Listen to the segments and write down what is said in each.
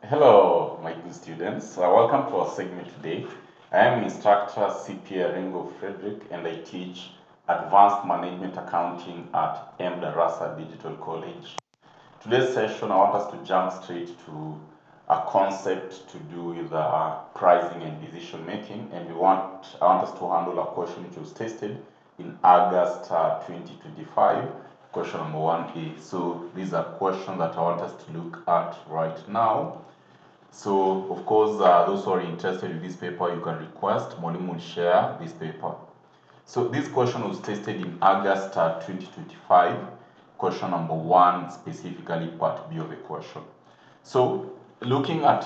Hello, my good students. Welcome to our segment today. I am instructor CPA Ringo Frederick and I teach Advanced Management Accounting at mDarasa Digital College. Today's session, I want us to jump straight to a concept to do with pricing and decision making, and I want us to handle a question which was tested in August 2025. Question number 1A. So these are questions that I want us to look at right now. So, of course, those who are interested in this paper, you can request Mwalimu will share this paper. So, this question was tested in August 2025, question number 1, specifically part B of the question. So, looking at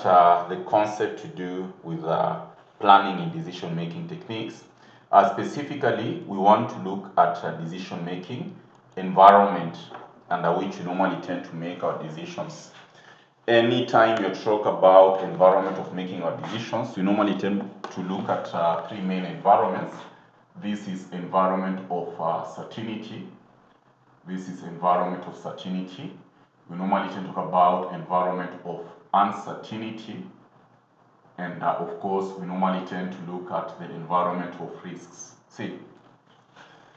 the concept to do with planning and decision-making techniques, specifically, we want to look at decision-making environment under which we normally tend to make our decisions. Anytime you talk about environment of making our decisions, we normally tend to look at three main environments. This is environment of certainty. This is environment of certainty. We normally tend to talk about environment of uncertainty. And of course, we normally tend to look at the environment of risks. See,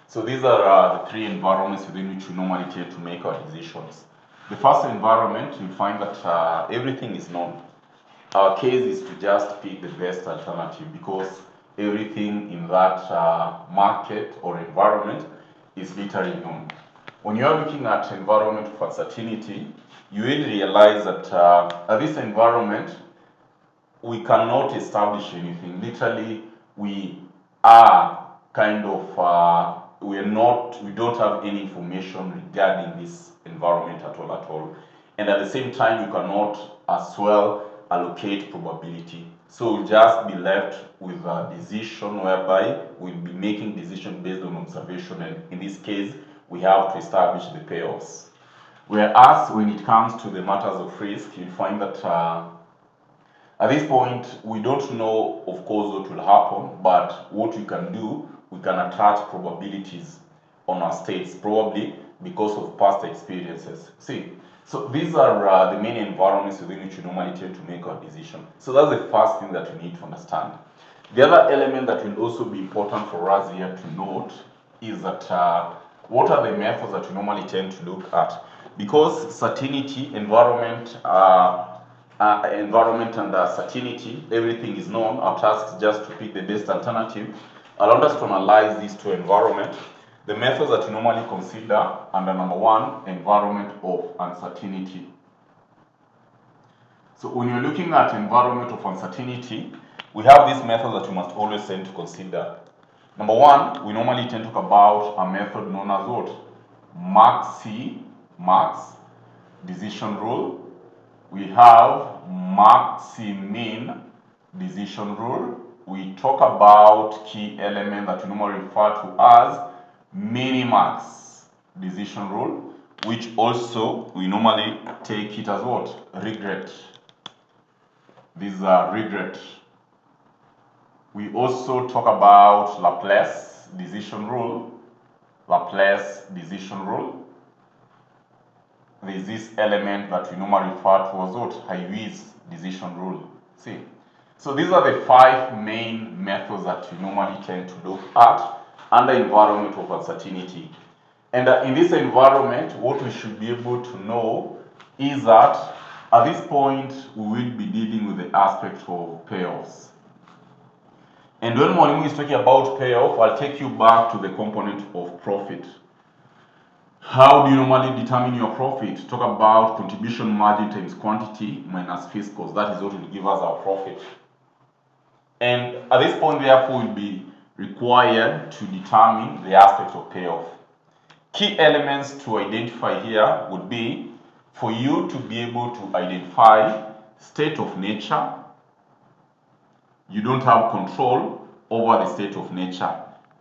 so these are the three environments within which we normally tend to make our decisions. The first environment, you'll find that everything is known. Our case is to just pick the best alternative because everything in that market or environment is literally known. When you're looking at environment of uncertainty, you will realize that at this environment, we cannot establish anything. Literally, we are kind of, we don't have any information regarding this environment at all. And at the same time, you cannot as well allocate probability. So we'll just be left with a decision whereby we'll be making decision based on observation. And in this case, we have to establish the payoffs. Whereas when it comes to the matters of risk, you'll find that at this point, we don't know, of course, what will happen, but what we can do, we can attach probabilities on our states, probably because of past experiences. See, so these are the main environments within which we normally tend to make our decision. So that's the first thing that we need to understand. The other element that will also be important for us here to note is that what are the methods that we normally tend to look at? Because certainty, environment and certainty, everything is known. Our task is just to pick the best alternative. I want us to analyze these two environments. The methods that we normally consider under number 1, environment of uncertainty. So when you're looking at environment of uncertainty, we have these methods that you must always tend to consider. Number 1, we normally tend to talk about a method known as what? Max decision rule. We have max-min decision rule. We talk about key element that we normally refer to as minimax decision rule, which also we normally take it as what? Regret. These are regret. We also talk about Laplace decision rule. Laplace decision rule. There is this element that we normally refer to as what? Hayes decision rule. See, so these are the 5 main methods that we normally tend to look at under environment of uncertainty. And in this environment, what we should be able to know is that at this point, we will be dealing with the aspect of payoffs. And when Mwalimu is talking about payoff, I'll take you back to the component of profit. How do you normally determine your profit? Talk about contribution margin times quantity minus fixed cost. That is what will give us our profit. And at this point, therefore, we'll be required to determine the aspect of payoff. Key elements to identify here would be for you to be able to identify state of nature. You don't have control over the state of nature.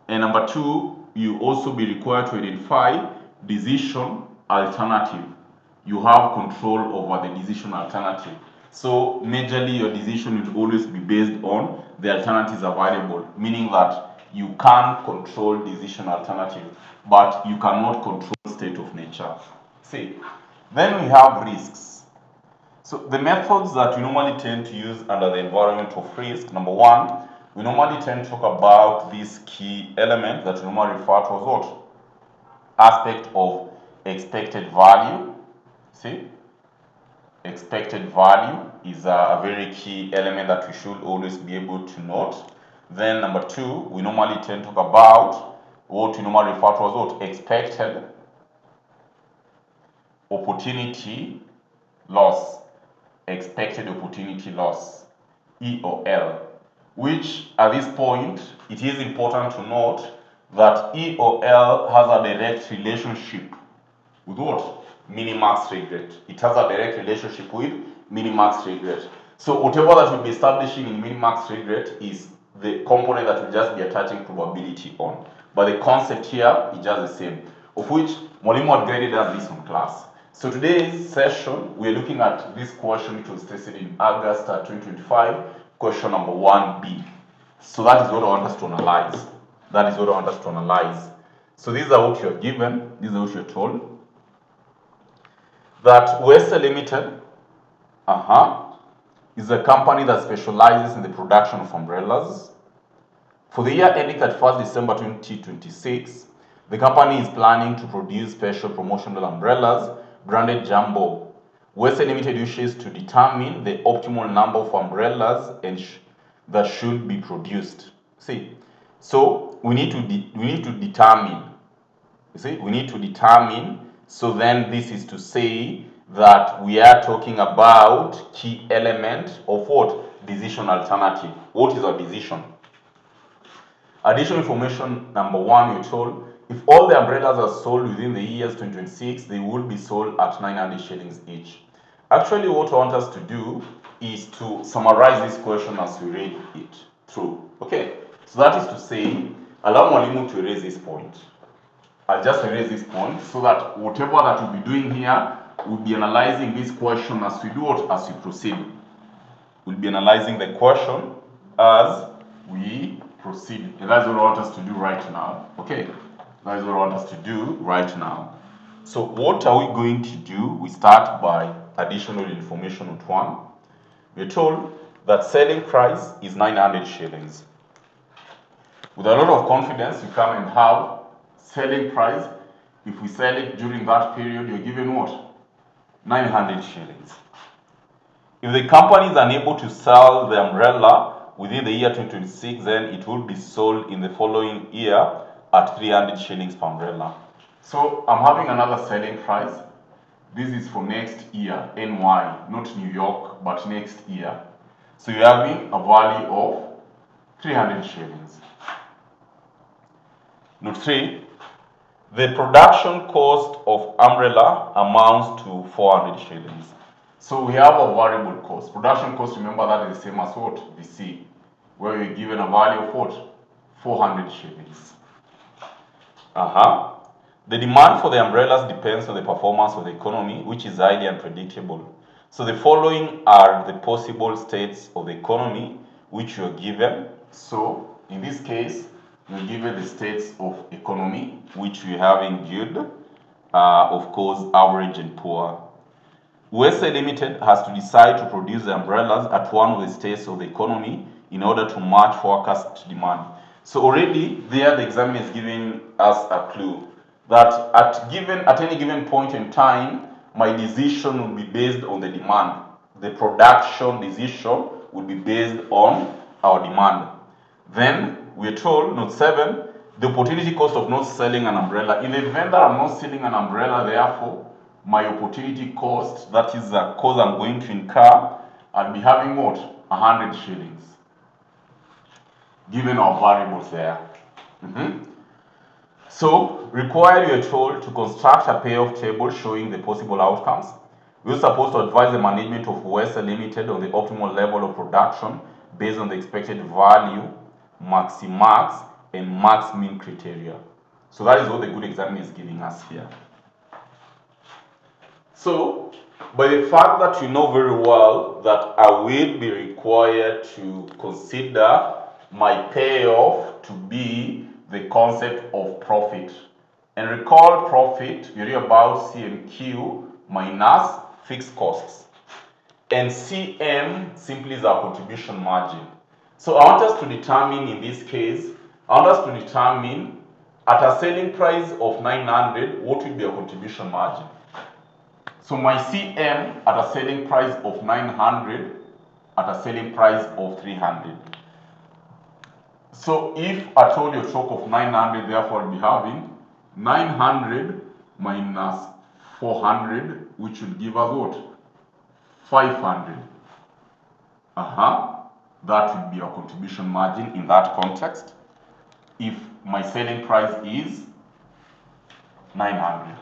And number 2, you also be required to identify decision alternative. You have control over the decision alternative. So majorly your decision will always be based on the alternatives available, meaning that you can control decision alternative, but you cannot control state of nature. See, then we have risks. So the methods that we normally tend to use under the environment of risk, number one, we normally tend to talk about this key element that we normally refer to as what? Aspect of expected value. See? Expected value is a very key element that we should always be able to note. Then number two, we normally tend to talk about what we normally refer to as what? Expected opportunity loss. Expected opportunity loss, EOL, which at this point, it is important to note that EOL has a direct relationship with what? Minimax trade rate. It has a direct relationship with minimax trade rate. So whatever that we'll be establishing in minimax trade rate is the component that will just be attaching probability on. But the concept here is just the same, of which Mwalimu had guided us this on class. So today's session, we are looking at this question which was tested in August 2025, question number 1B. So that is what I want us to analyze. That is what I want us to analyze. So these are what you're given, these are what you're told. That Western Limited is a company that specializes in the production of umbrellas. For the year ending at 1st December 2026, the company is planning to produce special promotional umbrellas branded Jumbo. Western Limited wishes to determine the optimal number of umbrellas that should be produced. See, so we need to determine. You see, we need to determine. So then this is to say that we are talking about key element of what? Decision alternative. What is our decision? Additional information number one, we're told if all the umbrellas are sold within the years 2026, they will be sold at 900 shillings each. Actually, what I want us to do is to summarize this question as we read it through. Okay, so that is to say, allow Mwalimu to erase this point. I'll just erase this point so that whatever that we'll be doing here, we'll be analyzing this question as we do it, as we proceed. We'll be analyzing the question as we proceed. And that's what I want us to do right now. Okay, that is what I want us to do right now. So what are we going to do? We start by additional information with one. We're told that selling price is 900 shillings. With a lot of confidence, you come and have selling price. If we sell it during that period, you're given what? 900 shillings. If the company is unable to sell the umbrella within the year 2026, then it will be sold in the following year at 300 shillings per umbrella. So I'm having another selling price. This is for next year, NY, not New York, but next year. So you're having a value of 300 shillings. Note 3, the production cost of umbrella amounts to 400 shillings. So we have a variable cost. Production cost, remember that is the same as what? VC, where we're given a value of what? 400 shillings. The demand for the umbrellas depends on the performance of the economy, which is highly unpredictable. So the following are the possible states of the economy which you are given. So in this case, we're given the states of economy, which we have in good, of course, average and poor. USA Limited has to decide to produce the umbrellas at one of the states of the economy in order to match forecast demand. So already there the examiner is giving us a clue that at any given point in time, my decision will be based on the demand. The production decision will be based on our demand. Then we're told, note 7, the opportunity cost of not selling an umbrella. In the event that I'm not selling an umbrella, therefore, my opportunity cost, that is the cost I'm going to incur, I'll be having what? 100 shillings. Given our variables there. So, required, we are told to construct a payoff table showing the possible outcomes. We're supposed to advise the management of Western Limited on the optimal level of production based on the expected value, maximax, and max min criteria. So that is what the good examiner is giving us here. So, by the fact that you know very well that I will be required to consider my payoff to be the concept of profit. And recall profit, we read about C and Q minus fixed costs. and CM simply is our contribution margin. So I want us to determine, in this case, I want us to determine at a selling price of 900, what will be a contribution margin. So my CM at a selling price of 900, at a selling price of 300. So if I told you a stock of 900, therefore I'll be having 900 minus 400, which will give us what? 500. That will be our contribution margin in that context. If my selling price is 900.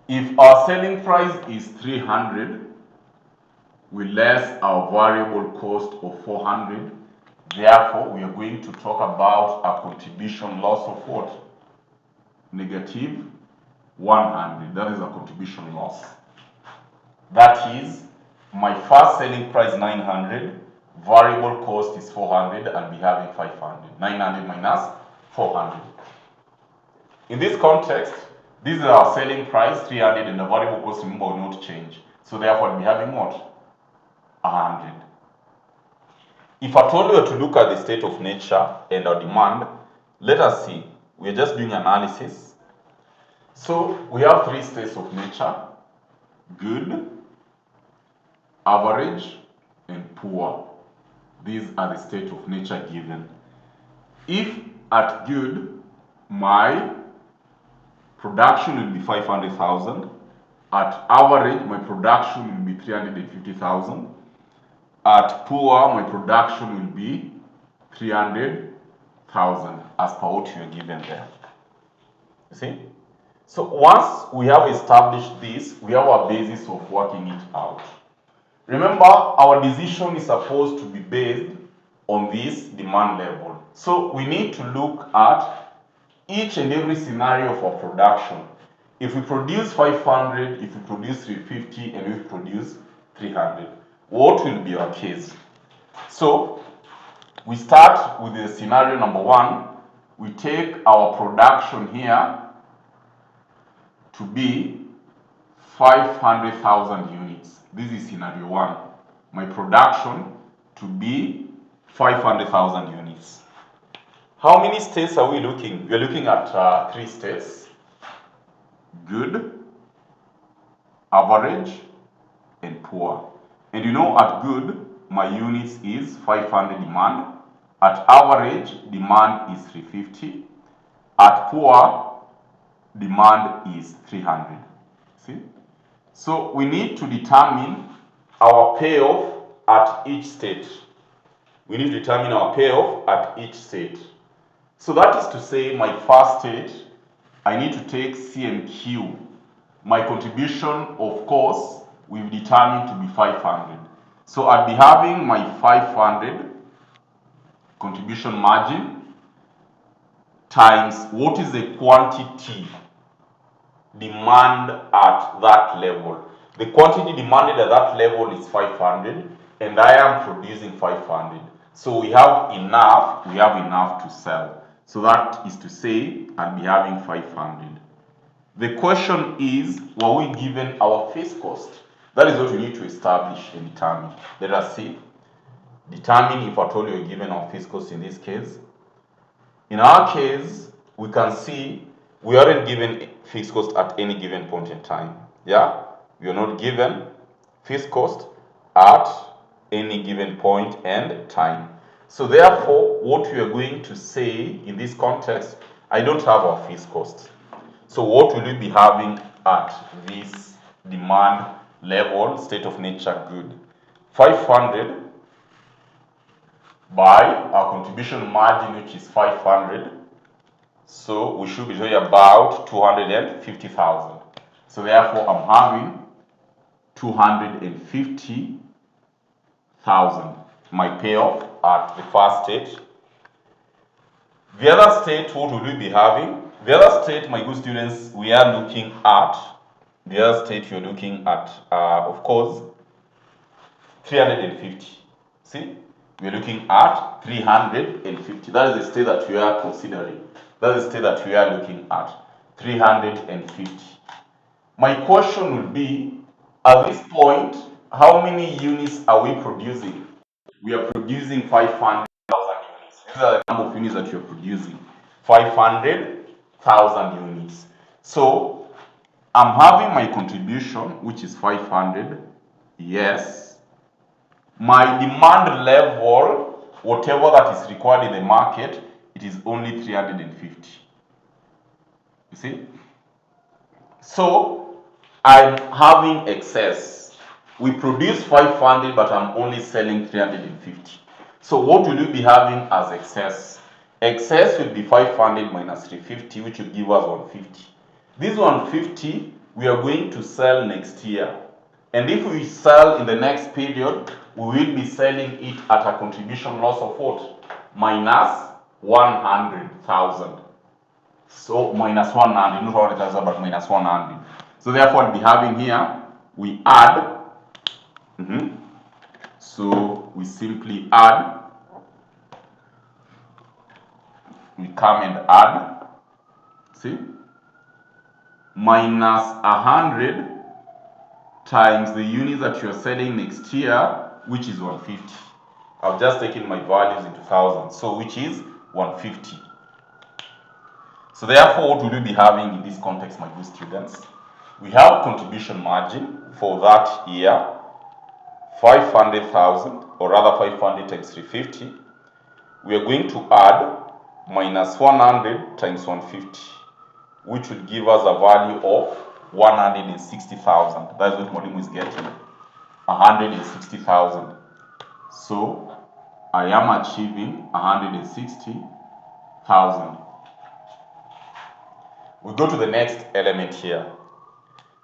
If our selling price is 300, we less our variable cost of 400, therefore we are going to talk about a contribution loss of what? Negative 100. That is a contribution loss. That is, my first selling price 900, variable cost is 400, I'll be having 500. 900 minus 400. In this context, this is our selling price 300 and the variable cost, remember, will not change. So therefore I'll be having what? 100. If I told you to look at the state of nature and our demand, let us see. We're just doing analysis. So we have three states of nature: good, average, and poor. These are the state of nature given. If at good, my production will be 500,000. At average, my production will be 350,000. At poor, my production will be 300,000 as per what you are given there. You see? So once we have established this, we have a basis of working it out. Remember, our decision is supposed to be based on this demand level. So we need to look at each and every scenario for production. If we produce 500, if we produce 350, and if we produce 300, what will be our case? So we start with the scenario number one. We take our production here to be 500,000 units. This is scenario one. My production to be 500,000 units. How many states are we looking? We're looking at three states: good, average, and poor. And you know, at good, my units is 500 demand. At average, demand is 350. At poor, demand is 300. See? So we need to determine our payoff at each state. We need to determine our payoff at each state. So that is to say, my first state, I need to take CMQ. My contribution, of course, we've determined to be 500. So I'll be having my 500 contribution margin times what is the quantity demand at that level. The quantity demanded at that level is 500, and I am producing 500. So we have enough to sell. So that is to say, I'll be having 500. The question is, were we given our fixed cost? That is what we need to establish and determine. Let us see. Determine if at all you're given our fixed cost in this case. In our case, we can see we aren't given fixed cost at any given point in time. Yeah? We are not given fixed cost at any given point and time. So therefore, what we are going to say in this context, I don't have our fixed cost. So what will we be having at this demand level, state of nature good? 500 by our contribution margin, which is 500. So we should be doing about 250,000. So therefore, I'm having 250,000. My payoff at the first state. The other state, what will we be having? The other state, my good students, we are looking at, the other state you're looking at, of course, 350. See? We're looking at 350. That is the state that we are considering. That is the state that we are looking at. 350. My question will be, at this point, how many units are we producing? We are producing 500,000 units. These are the number of units that you're producing. 500,000 units. So I'm having my contribution, which is 500. Yes. My demand level, whatever that is required in the market, it is only 350. You see? So I'm having excess. We produce 500, but I'm only selling 350. So what will you be having as excess? Excess will be 500 minus 350, which will give us 150. This 150 we are going to sell next year. And if we sell in the next period, we will be selling it at a contribution loss of what? Minus 100,000. So minus 100, not 100,000, but minus 100. So therefore, we'll be having here, we add. So we simply add. We come and add. See? Minus 100 times the units that you're selling next year, which is 150. I've just taken my values into thousands, so which is 150. So therefore, what will you be having in this context, my good students? We have contribution margin for that year, 500,000, or rather 500 times 350. We are going to add minus 100 times 150, which will give us a value of 160,000. That's what Modimu is getting, 160,000. So I am achieving 160,000. We go to the next element here.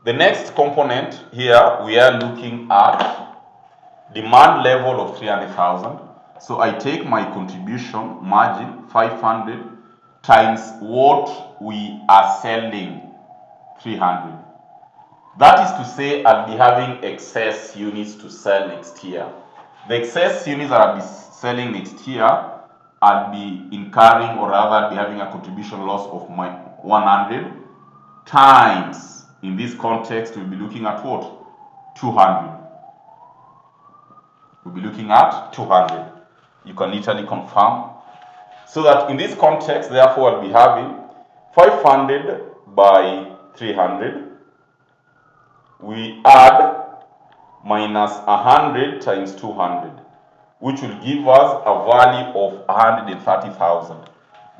The next component here, we are looking at demand level of 300,000. So I take my contribution margin, 500, times what we are selling, 300. That is to say, I'll be having excess units to sell next year. The excess units that I'll be selling next year, I'll be incurring, or rather I'll be having a contribution loss of my 100 times, in this context, we'll be looking at what? 200. We'll be looking at 200. You can literally confirm. So that in this context, therefore, I'll be having 500 by 300. We add minus 100 times 200, which will give us a value of 130,000.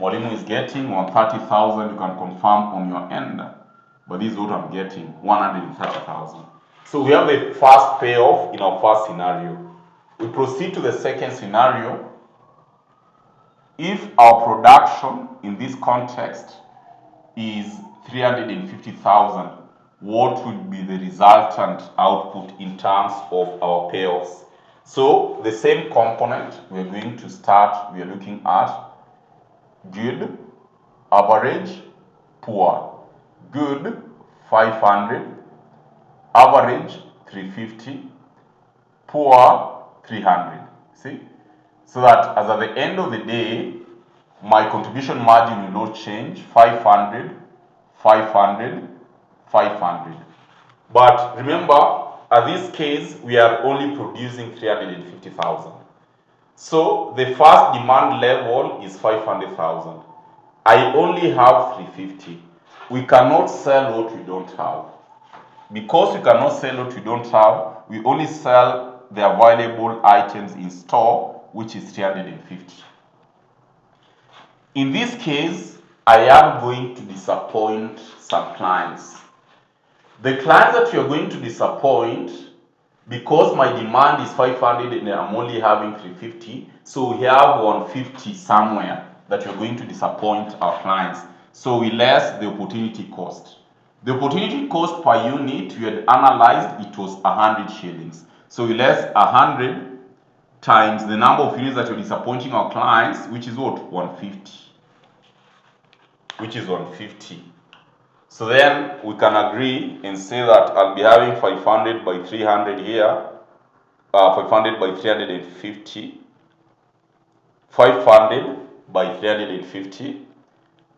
Mwalimu is getting 130,000. You can confirm on your end. But this is what I'm getting, 130,000. So we have the first payoff in our first scenario. We proceed to the second scenario. If our production in this context is 350,000, what would be the resultant output in terms of our payoffs? So the same component, we're going to start, we're looking at good, average, poor. Good, 500, average, 350, poor, 300. See? So that as at the end of the day, my contribution margin will not change, 500, 500, 500. But remember, at this case, we are only producing 350,000. So the first demand level is 500,000. I only have 350. We cannot sell what we don't have. Because we cannot sell what we don't have, we only sell the available items in store, which is 350. In this case, I am going to disappoint some clients. The clients that you're going to disappoint, because my demand is 500 and I'm only having 350, so we have 150 somewhere that you're going to disappoint our clients. So we less the opportunity cost. The opportunity cost per unit we had analyzed, it was 100 shillings. So we less 100 times the number of units that you're disappointing our clients, which is what? 150. Which is 150. So then we can agree and say that I'll be having 500 by 300 here, 500 by 350, 500 by 350,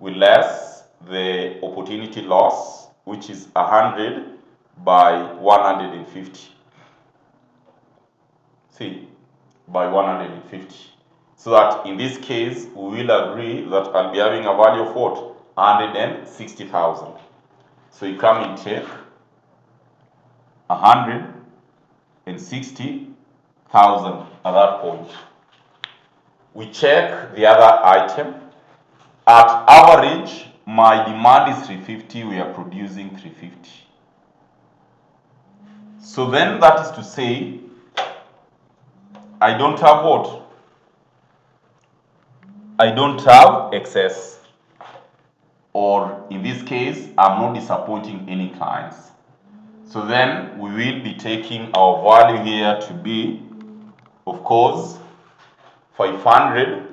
we less the opportunity loss, which is 100 by 150. see, by 150. So that in this case, we will agree that I'll be having a value of what? 160,000. So you come and take 160,000 at that point. We check the other item. At average, my demand is 350, we are producing 350. So then that is to say, I don't have what? I don't have excess. Or in this case, I'm not disappointing any clients. So then we will be taking our value here to be, of course, 500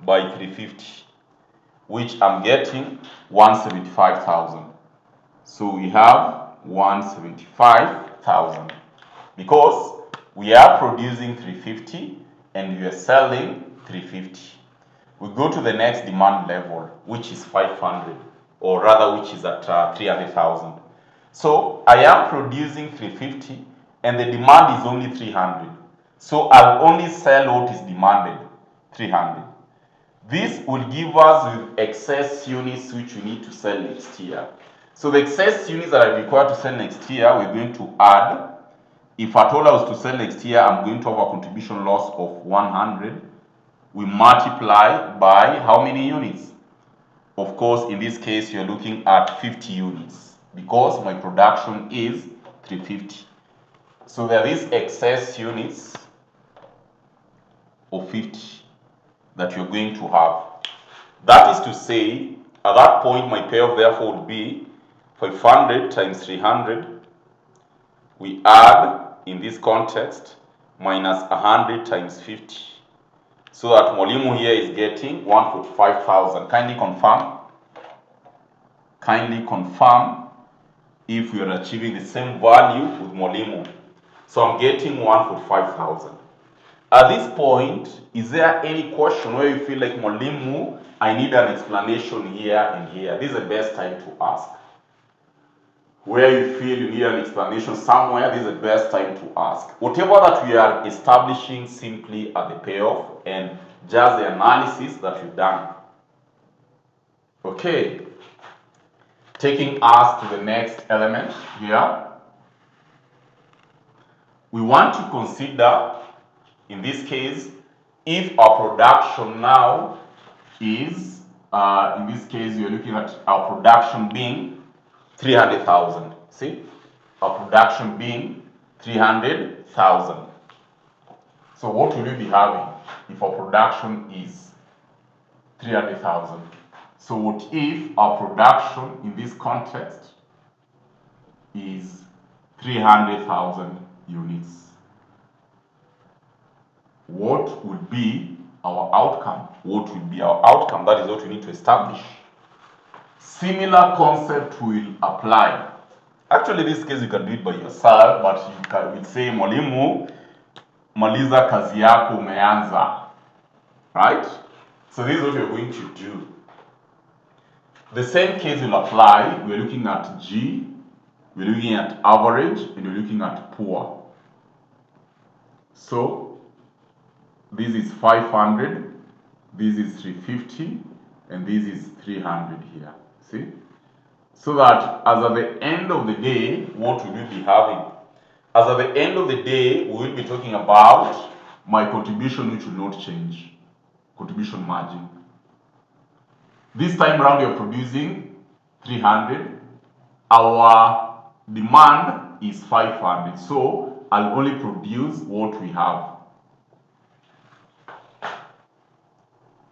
by 350, which I'm getting 175,000. So we have 175,000 because we are producing 350 and we are selling 350. We go to the next demand level, which is 500, or rather which is at 300,000. So I am producing 350 and the demand is only 300. So I'll only sell what is demanded, 300. This will give us with excess units which we need to sell next year. So the excess units that are required to sell next year, we're going to add. If I told I was to sell next year, I'm going to have a contribution loss of 100. We multiply by how many units? Of course, in this case, you're looking at 50 units because my production is 350. So there is excess units of 50 that you're going to have. That is to say, at that point, my payoff therefore would be 500 times 300. We add, in this context, minus 100 times 50. So that Mwalimu here is getting 145,000. Kindly confirm. Kindly confirm if we are achieving the same value with Mwalimu. So I'm getting 145,000. At this point, is there any question where you feel like, Mwalimu, I need an explanation here and here? This is the best time to ask. Where you feel you need an explanation somewhere, this is the best time to ask. Whatever that we are establishing simply at the payoff and just the analysis that we've done. Okay. Taking us to the next element here. We want to consider, in this case, if our production now is, in this case, we are looking at our production being 300,000. See, our production being 300,000. So what will we be having if our production is 300,000? So what if our production in this context is 300,000 units? What would be our outcome? What will be our outcome? That is what we need to establish. Similar concept will apply. Actually, in this case, you can do it by yourself, but you will say, Mwalimu, maliza kazi yako umeanza. Right? So this is what you're going to do. The same case will apply. We're looking at G, we're looking at average, and we're looking at poor. So this is 500, this is 350, and this is 300 here. See? So that as at the end of the day, what will we be having? As at the end of the day, we will be talking about my contribution, which will not change. Contribution margin. This time round, you're producing 300. Our demand is 500. So I'll only produce what we have.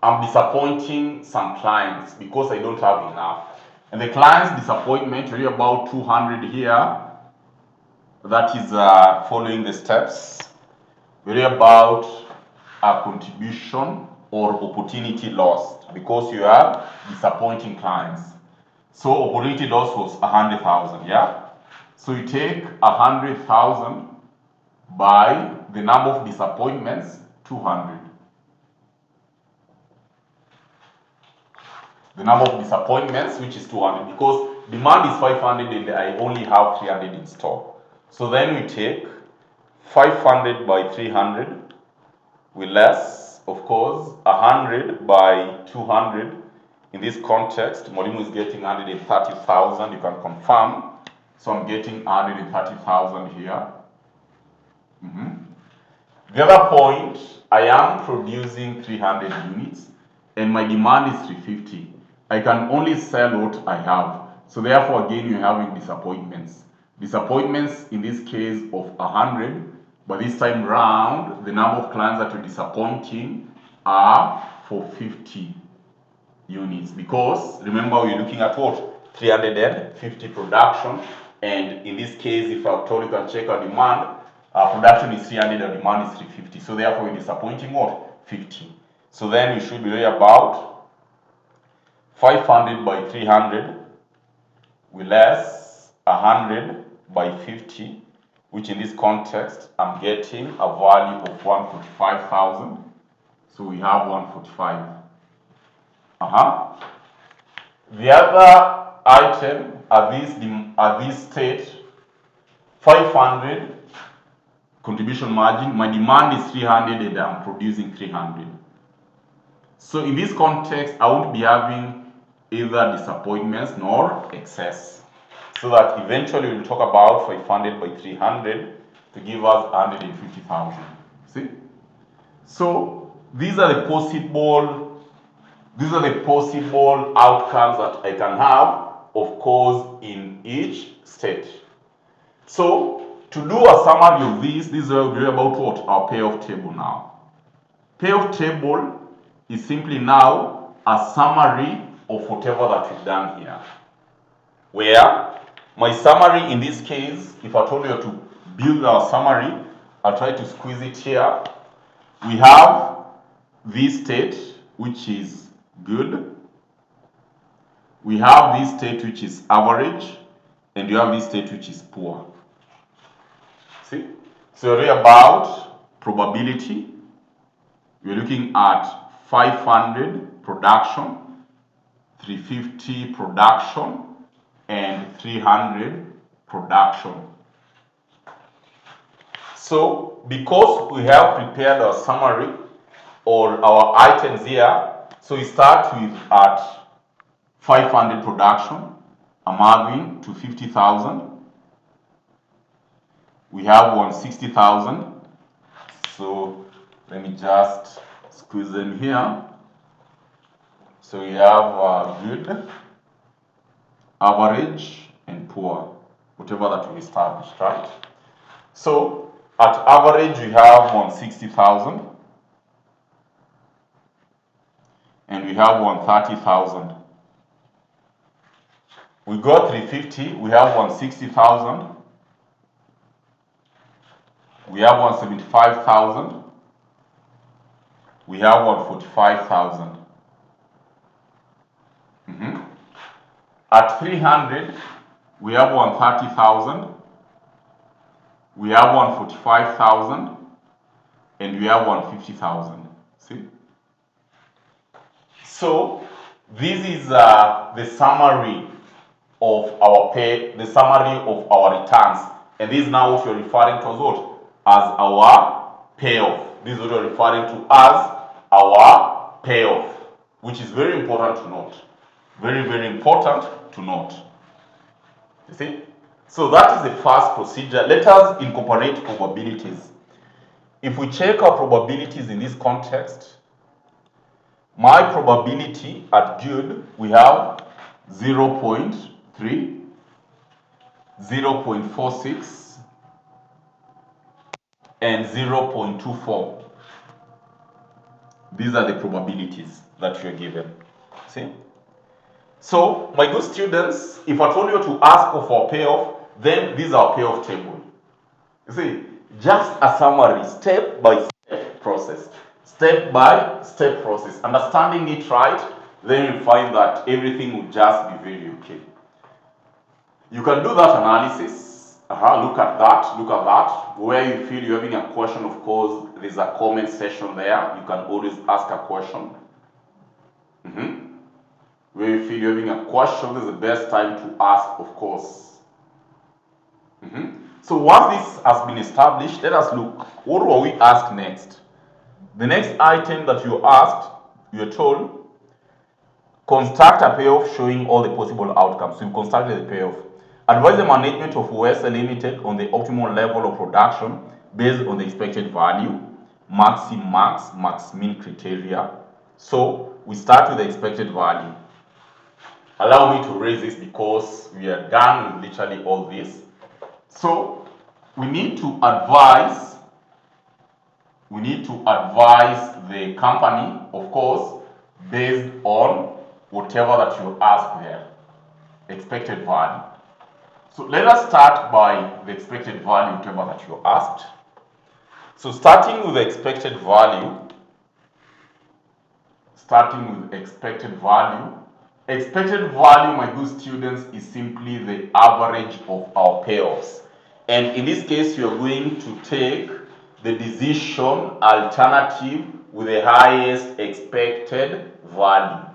I'm disappointing some clients because I don't have enough. And the client's disappointment, really about 200 here. That is following the steps. Really about a contribution or opportunity lost because you are disappointing clients. So opportunity loss was 100,000, yeah? So you take 100,000 by the number of disappointments, 200. The number of disappointments, which is 200, because demand is 500 and I only have 300 in store. So then we take 500 by 300 we less, of course, 100 by 200. In this context, Mwalimu is getting 130,000. You can confirm. So I'm getting 130,000 here. The other point, I am producing 300 units and my demand is 350. I can only sell what I have. So therefore, again, you're having disappointments. Disappointments in this case of 100, but this time round, the number of clients that you're disappointing are for 50 units. Because remember, we're looking at what? 350 production. And in this case, if I told you can check our demand, production is 300 and demand is 350. So therefore, we're disappointing what? 50. So then we should be really about 500 by 300 we less 100 by 50, which in this context, I'm getting a value of 145,000. So we have 145. The other item at this state, 500 contribution margin. My demand is 300 and I'm producing 300. So in this context, I won't be having either disappointments nor excess. So that eventually we'll talk about 500 by 300 to give us 150,000. See? So these are the possible outcomes that I can have, of course, in each state. So to do a summary of this is about what? Our payoff table now. Payoff table is simply now a summary of whatever that we've done here. Where my summary in this case, if I told you to build our summary, I'll try to squeeze it here. We have this state, which is good. We have this state, which is average. And you have this state, which is poor. See? So we're about probability. We're looking at 500 production, 350 production, and 300 production. So because we have prepared our summary or our items here, so we start with at 500 production, I'm adding to 50,000. We have 160,000. So let me just squeeze them here. So we have good, average, and poor, whatever that we established, right? So at average we have 160,000 and we have 130,000. We got 350, we have 160,000, we have 175,000, we have 145,000. At 300, we have 130,000, we have 145,000, and we have 150,000. See? So this is the summary of our the summary of our returns, and this is now what we're referring to as what? As our payoff. This is what we're referring to as our payoff, which is very important to note. Very, very important to note. You see? So that is the first procedure. Let us incorporate probabilities. If we check our probabilities in this context, my probability at good, we have 0.3, 0.46, and 0.24. These are the probabilities that we are given. See? So, my good students, if I told you to ask for payoff, then this is our payoff table. You see, just a summary, step by step process. Step by step process. Understanding it right, then you find that everything will just be very okay. You can do that analysis. Look at that. Where you feel you're having a question, of course, there's a comment section there. You can always ask a question. Where you feel you're having a question, this is the best time to ask, of course. So once this has been established, let us look, what were we asked next? The next item that you asked, you're told, construct a payoff showing all the possible outcomes. So you constructed the payoff. Advise the management of USA Limited on the optimal level of production based on the expected value, max min criteria. So we start with the expected value. Allow me to raise this because we are done with literally all this. So we need to advise the company, of course, based on whatever that you ask there, expected value. So let us start by the expected value, whatever that you asked. So starting with the expected value, expected value, my good students, is simply the average of our payoffs. And in this case, you are going to take the decision alternative with the highest expected value.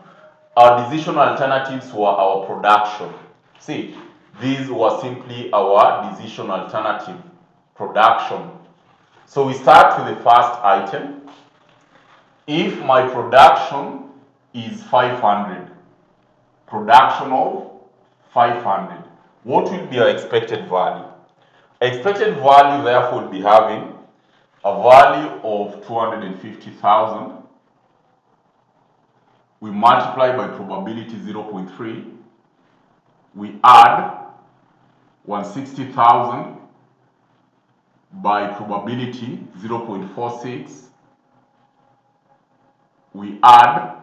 Our decision alternatives were our production. See, these were simply our decision alternative, production. So we start with the first item. If my production is 500, production of 500, what will be our expected value? Expected value therefore will be having a value of 250,000. We multiply by probability 0.3. We add 160,000 by probability 0.46. We add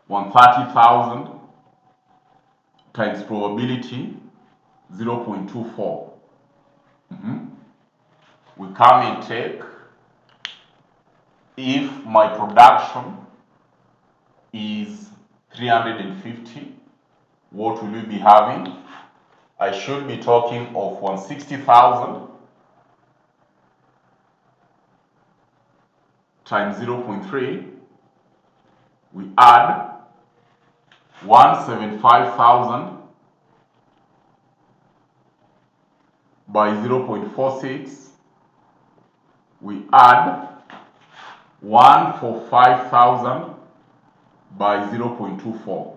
130,000 times probability 0.24. We come and take, if my production is 350, what will we be having? I should be talking of 160,000 times 0.3. We add 175,000 by 0.46. We add 145,000 by 0.24.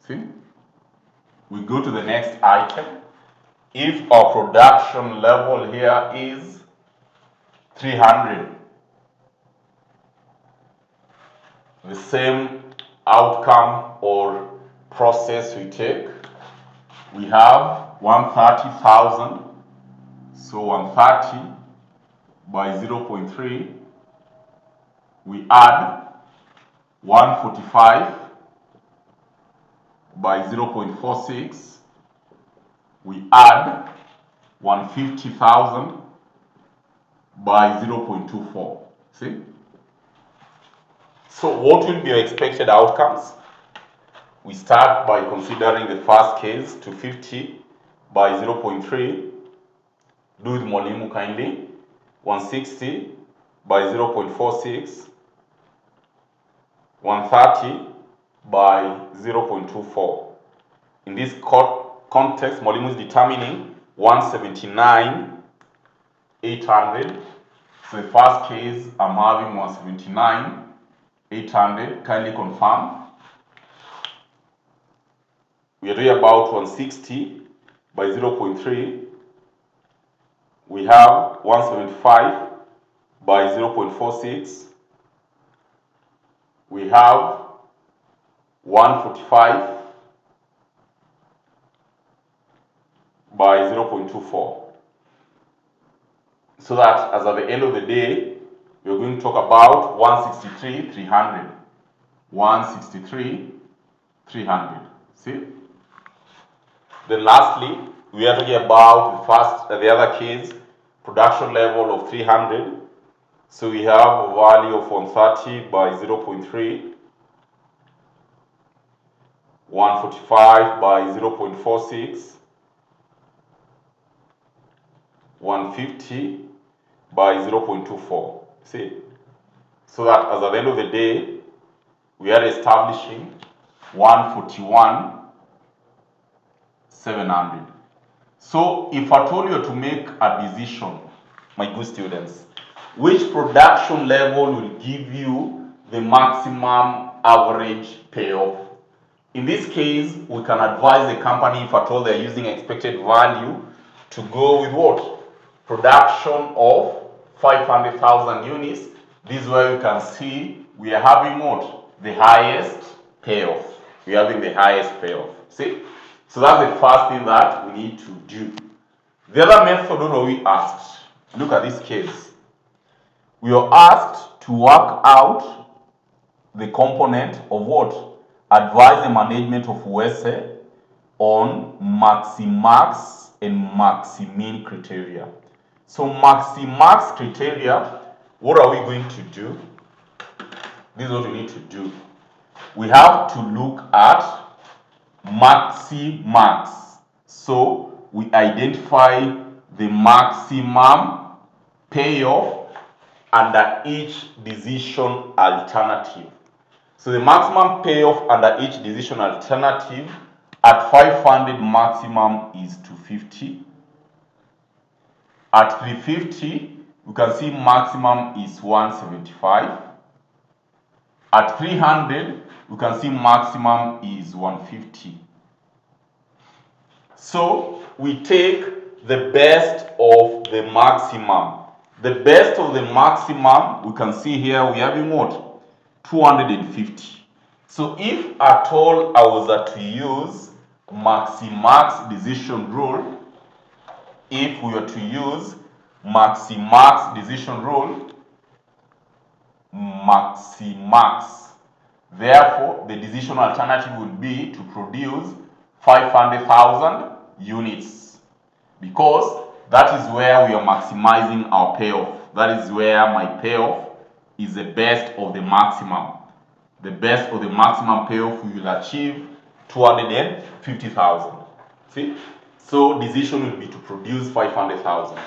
See? We go to the next item. If our production level here is 300, the same outcome or process we take, we have 130,000, so 130 by 0.3, we add 145 by 0.46, we add 150,000 by 0.24. See? So what will be your expected outcomes? We start by considering the first case, 250 by 0.3. Do it, Mwalimu, kindly. 160 by 0.46. 130 by 0.24. In this context, Mwalimu is determining 179,800. So the first case, I'm having 179,800. Kindly confirm. We are doing about 160 by 0.3. We have 175 by 0.46. We have 145 by 0.24. So that as at the end of the day, we're going to talk about 163,300. 163,300. See? Then lastly, we are talking about the other case, production level of 300. So we have a value of 130 by 0.3, 145 by 0.46, 150 by 0.24. See? So that as at the end of the day, we are establishing 141,700. So if I told you to make a decision, my good students, which production level will give you the maximum average payoff? In this case, we can advise the company, if at all they're using expected value, to go with what? Production of 500,000 units. This is where you can see we are having what? The highest payoff. We are having the highest payoff. See? So that's the first thing that we need to do. The other method, what are we asked? Look at this case. We are asked to work out the component of what? Advise the management of WESE on maxi-max and maxi-min criteria. So maxi-max criteria, what are we going to do? This is what we need to do. We have to look at maxi-max. So we identify the maximum payoff under each decision alternative. So the maximum payoff under each decision alternative at 500 maximum is 250. At 350, you can see maximum is 175. At 300, you can see maximum is 150. So we take the best of the maximum. The best of the maximum, we can see here we have in what? 250. So if at all I was to use maxi-max decision rule, if we were to use maxi-max decision rule, maxi-max, therefore the decision alternative would be to produce 500,000 units, because that is where we are maximizing our payoff. That is where my payoff is the best of the maximum. The best of the maximum payoff we will achieve 250,000. See? So decision will be to produce 500,000.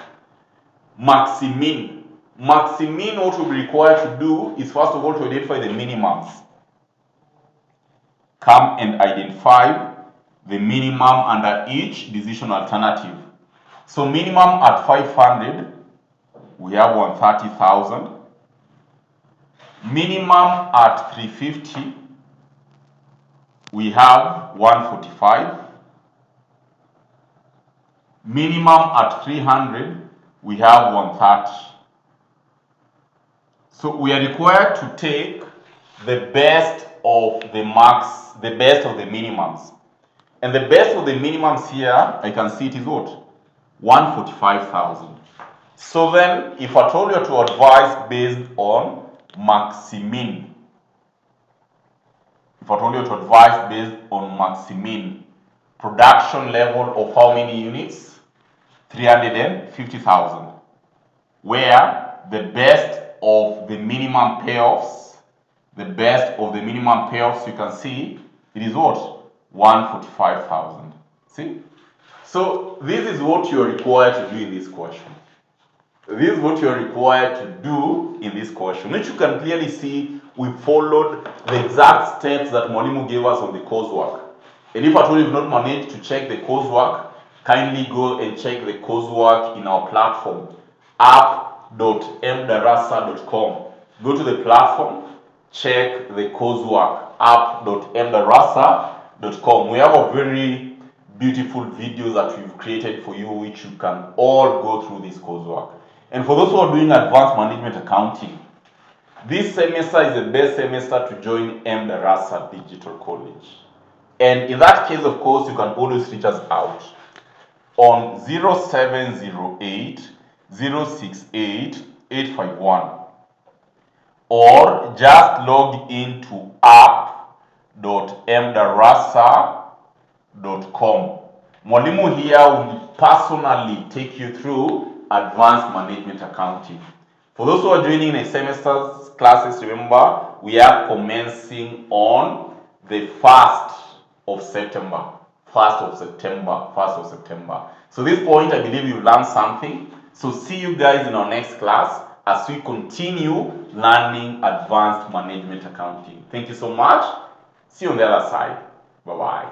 Maxi-min. Maxi-min, what will be required to do is first of all to identify the minimums. Come and identify the minimum under each decision alternative. So minimum at 500, we have 130,000. Minimum at 350, we have 145. Minimum at 300, we have 130. So we are required to take the best of the max, the best of the minimums. And the best of the minimums here, I can see it is what? 145,000. So then, if I told you to advise based on maxi-min, if I told you to advise based on maxi-min, production level of how many units? 350,000. Where the best of the minimum payoffs, the best of the minimum payoffs, you can see it is what? 145,000. See? So this is what you are required to do in this question. This is what you are required to do in this question, which you can clearly see we followed the exact steps that Mwalimu gave us on the coursework. And if at all you've not managed to check the coursework, kindly go and check the coursework in our platform, app.mdarasa.com. Go to the platform, check the coursework, app.mdarasa.com. We have a very beautiful videos that we've created for you, which you can all go through this coursework. And for those who are doing advanced management accounting, this semester is the best semester to join mDarasa Digital College. And in that case, of course, you can always reach us out on 0708 068 851, or just log into app.mdarasa.com. Mwalimu here will personally take you through advanced management accounting. For those who are joining a semester's classes, remember we are commencing on the 1st of September. 1st of September. So this point, I believe you've learned something. So see you guys in our next class as we continue learning advanced management accounting. Thank you so much. See you on the other side. Bye-bye.